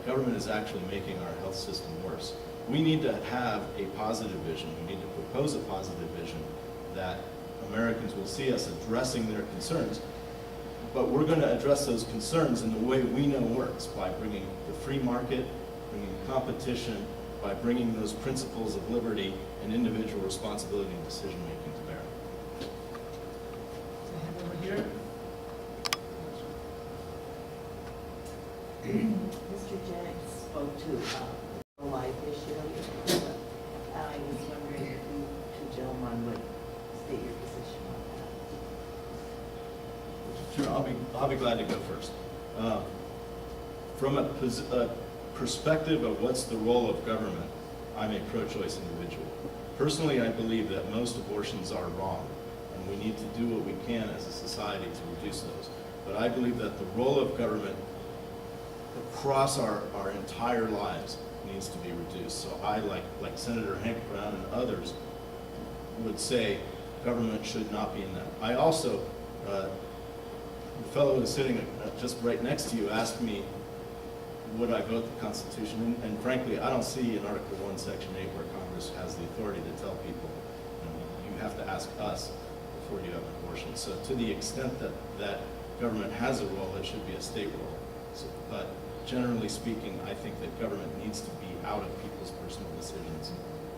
that government is actually making our health system worse. We need to have a positive vision. We need to propose a positive vision that Americans will see us addressing their concerns. But we're going to address those concerns in the way we know works, by bringing the free market, bringing competition, by bringing those principles of liberty and individual responsibility and decision-making to bear. Hand over here. Mr. Jennings spoke to the life issue. I was wondering if you two gentlemen would state your position on that. Sure, I'll be glad to go first. From a perspective of what's the role of government, I'm a pro-choice individual. Personally, I believe that most abortions are wrong, and we need to do what we can as a society to reduce those. But I believe that the role of government across our entire lives needs to be reduced. So I, like Senator Hank Brown and others, would say government should not be in that. I also, the fellow who was sitting just right next to you asked me, would I vote the Constitution? And frankly, I don't see in Article 1, Section 8 where Congress has the authority to tell people, you have to ask us before you have an abortion. So to the extent that government has a role, it should be a state role. So, but generally speaking, I think that government needs to be out of people's personal decisions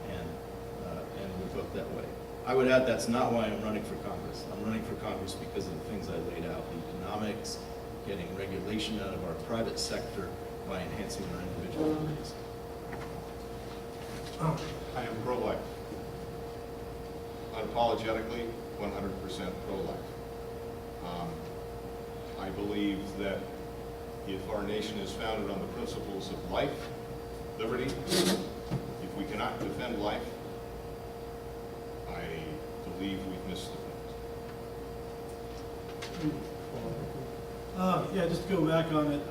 and we vote that way. I would add that's not why I'm running for Congress. I'm running for Congress because of the things I laid out, the economics, getting regulation out of our private sector by enhancing our individual liberties. I am pro-life. Unapologetically, 100% pro-life. I believe that if our nation is founded on the principles of life, liberty, if we cannot defend life, I believe we've missed the point. Yeah, just to go back on it.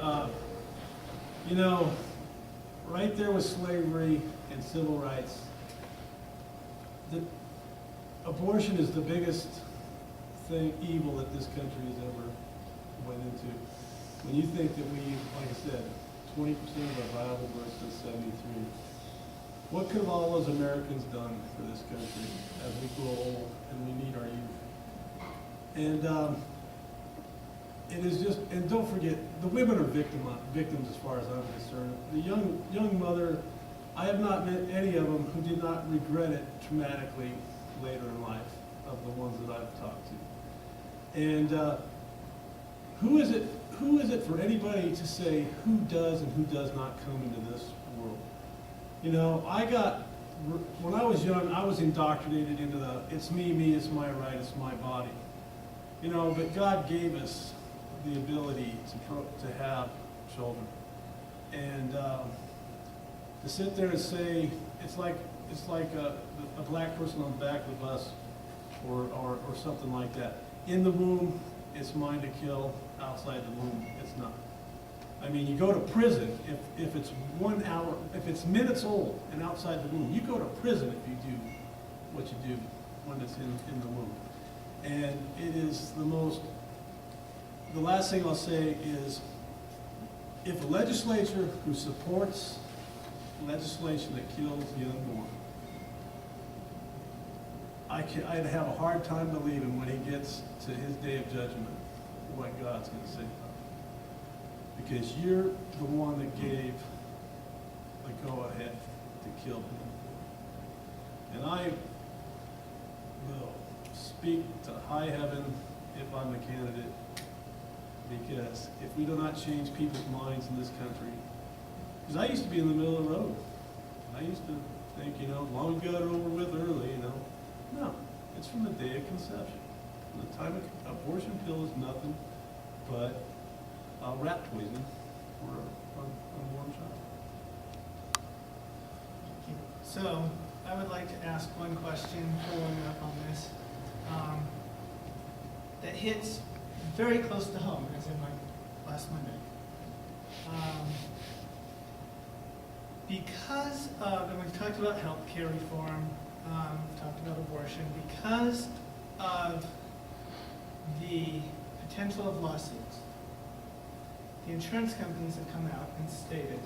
You know, right there with slavery and civil rights, abortion is the biggest evil that this country has ever went into. When you think that we, like I said, 20% of our viable births since 73, what could all those Americans done for this country as we grow old and we need our youth? And it is just, and don't forget, the women are victims as far as I'm concerned. The young mother, I have not met any of them who did not regret it traumatically later in life, of the ones that I've talked to. And who is it for anybody to say who does and who does not come into this world? You know, when I was young, I was indoctrinated into it's me, it's my right, it's my body. You know, but God gave us the ability to have children. And to sit there and say, it's like a black person on the back of the bus or something like that. In the womb, it's mine to kill. Outside the womb, it's not. I mean, you go to prison if it's 1 hour, if it's minutes old and outside the womb, you go to prison if you do what you do when it's in the womb. And it is the last thing I'll say is, if a legislature who supports legislation that kills the unborn, I'd have a hard time believing when he gets to his day of judgment what God's going to say about it. Because you're the one that gave the go-ahead to kill him. And I will speak to high heaven if I'm a candidate, because if we do not change people's minds in this country, because I used to be in the middle of the road. I used to think, as long as we got it over with early, No, it's from the day of conception. From the time of abortion pill is nothing but rat poison for an unborn child. So, I would like to ask one question following up on this that hits very close to home, as in like last Monday. Because of, and we've talked about health care reform, we've talked about abortion, because of the potential of lawsuits, the insurance companies have come out and stated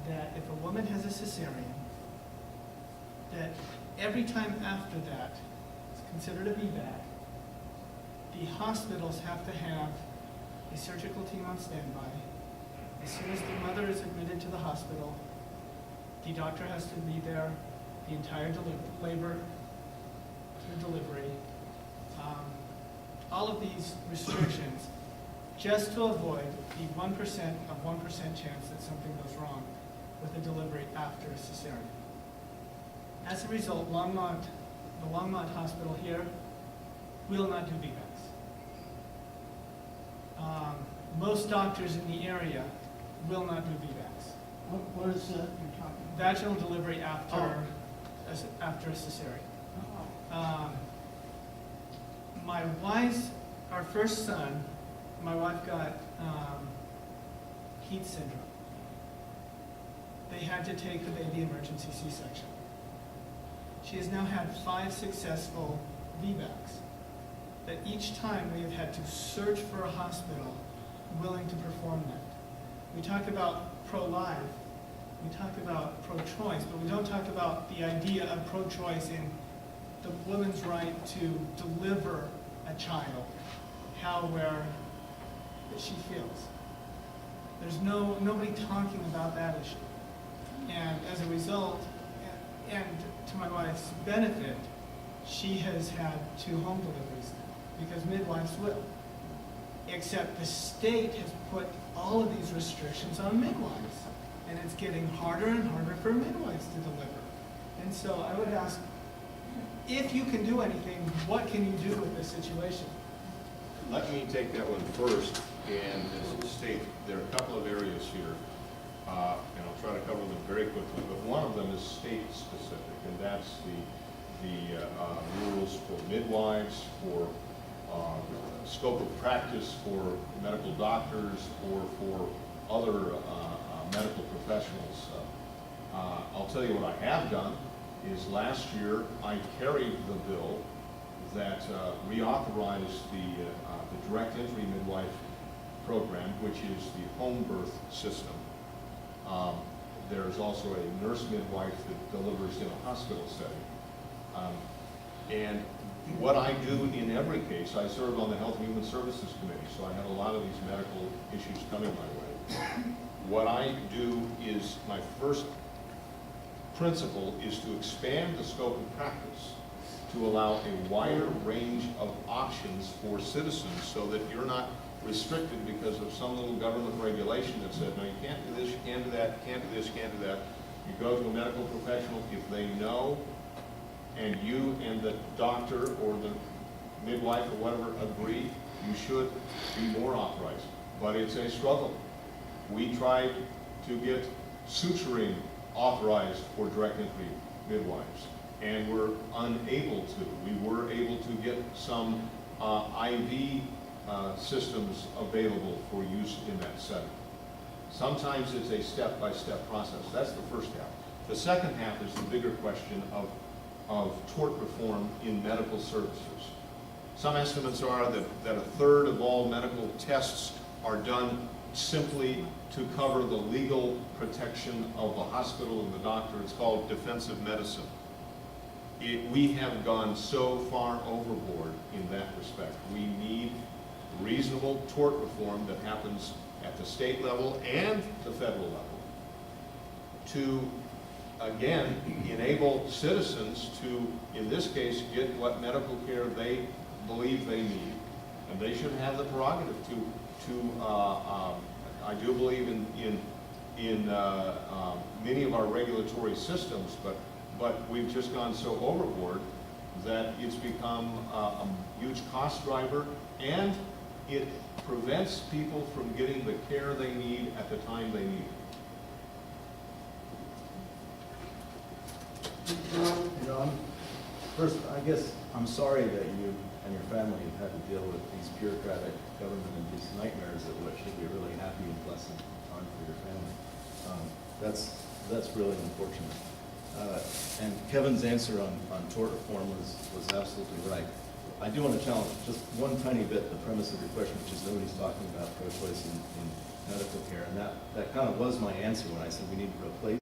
that if a woman has a cesarean, that every time after that, it's considered a VBAC, the hospitals have to have a surgical team on standby. As soon as the mother is admitted to the hospital, the doctor has to be there the entire labor to delivery. All of these restrictions, just to avoid the 1% of 1% chance that something goes wrong with a delivery after a cesarean. As a result, the Longmont Hospital here will not do VBACs. Most doctors in the area will not do VBACs. What is that you're talking about? Vaginal delivery after a cesarean. Our first son, my wife got heat syndrome. They had to take the baby emergency C-section. She has now had 5 successful VBACs, but each time we have had to search for a hospital willing to perform that. We talk about pro-life, we talk about pro-choice, but we don't talk about the idea of pro-choice in the woman's right to deliver a child, how, where that she feels. There's nobody talking about that issue. And as a result, and to my wife's benefit, she has had 2 home deliveries now, because midwives will. Except the state has put all of these restrictions on midwives, and it's getting harder and harder for midwives to deliver. And so I would ask, if you can do anything, what can you do with this situation? Let me take that one first and just state there are a couple of areas here, and I'll try to cover them very quickly, but one of them is state-specific, and that's the rules for midwives, for scope of practice for medical doctors, or for other medical professionals. I'll tell you what I have done is last year I carried the bill that reauthorized the direct entry midwife program, which is the home birth system. There's also a nurse midwife that delivers in a hospital setting. And what I do in every case, I serve on the Health and Human Services Committee, so I have a lot of these medical issues coming my way. What I do is, my first principle is to expand the scope of practice to allow a wider range of options for citizens so that you're not restricted because of some little government regulation that said, no, you can't do this, you can't do that, you can't do this, you can't do that. You go to a medical professional, if they know, and you and the doctor or the midwife or whatever agree, you should be more authorized. But it's a struggle. We tried to get suturing authorized for direct entry midwives, and we're unable to. We were able to get some IV systems available for use in that setting. Sometimes it's a step-by-step process. That's the first half. The second half is the bigger question of tort reform in medical services. Some estimates are that 1/3 of all medical tests are done simply to cover the legal protection of the hospital and the doctor. It's called defensive medicine. We have gone so far overboard in that respect. We need reasonable tort reform that happens at the state level and the federal level to, again, enable citizens to, in this case, get what medical care they believe they need. And they should have the prerogative to I do believe in many of our regulatory systems, but we've just gone so overboard that it's become a huge cost driver, and it prevents people from getting the care they need at the time they need it. John, first, I guess I'm sorry that you and your family have had to deal with these bureaucratic government and these nightmares that what should be a really happy and pleasant time for your family. That's really unfortunate. And Kevin's answer on tort reform was absolutely right. I do want to challenge just one tiny bit the premise of your question, which is nobody's talking about pro-choice in medical care. And that kind of was my answer when I said we need to replace